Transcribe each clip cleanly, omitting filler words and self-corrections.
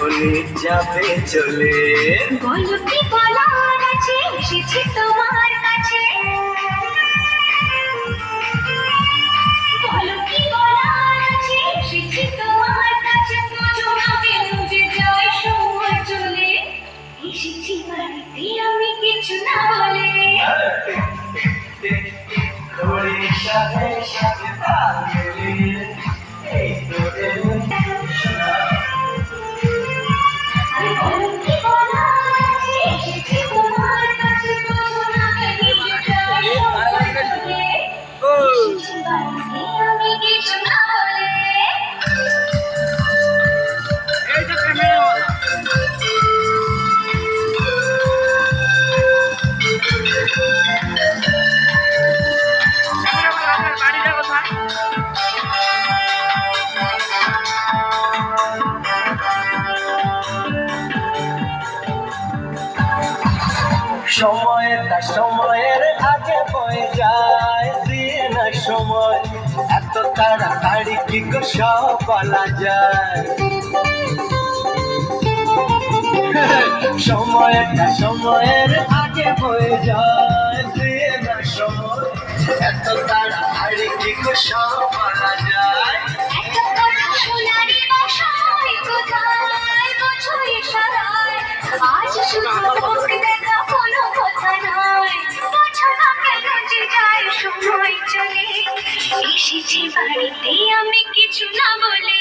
এখনই যাবে চলে। বলো কি বলার আছে, এসেছি তোমার কাছে। বলো কি বলার আছে, এসেছি তোমার কাছে। বোঝো না কেন যে যায় সময় চলে। এসেছি বাড়িতে আমি কিছু না বলে। ঘড়ির সাথে সাথে তাল মিলিয়ে এই তো এলো সোনা। বলো কি বলার আছে, এসেছি তোমার কাছে। বোঝো না কেন যে যায় সময় চলে। এসেছি বাড়িতে আমি কিছু না বলে। সময়টা সময়ের আগে বয়ে যায়, দিয়ে না সময় এত তাড়াতাড়ি কি গো সব বলা যায়। সময়টা সময়ের আগে বয়ে যায়, দিয়ে না সময় এত তাড়াতাড়ি কি গো সব বলা যায়। এত বড় সোনারি বাসায় কোথায় বোঝো ইশারায়। আজ শুধু মুখ দেখা কোনো কথা নয়। বোঝো না কেন যে যায় সময় চলে। এসেছি বাড়িতে আমি কিছু না বলে।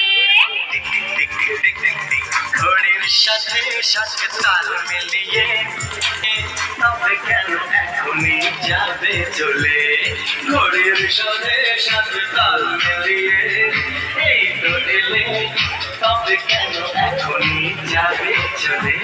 ঘড়ির সাথে সাথে তাল মিলিয়ে তবে কেন এখনই যাবে চলে। ঘড়ির সাথে সাথে তাল মিলিয়ে এই তো এলে তবে কেন এখনই যাবে চলে।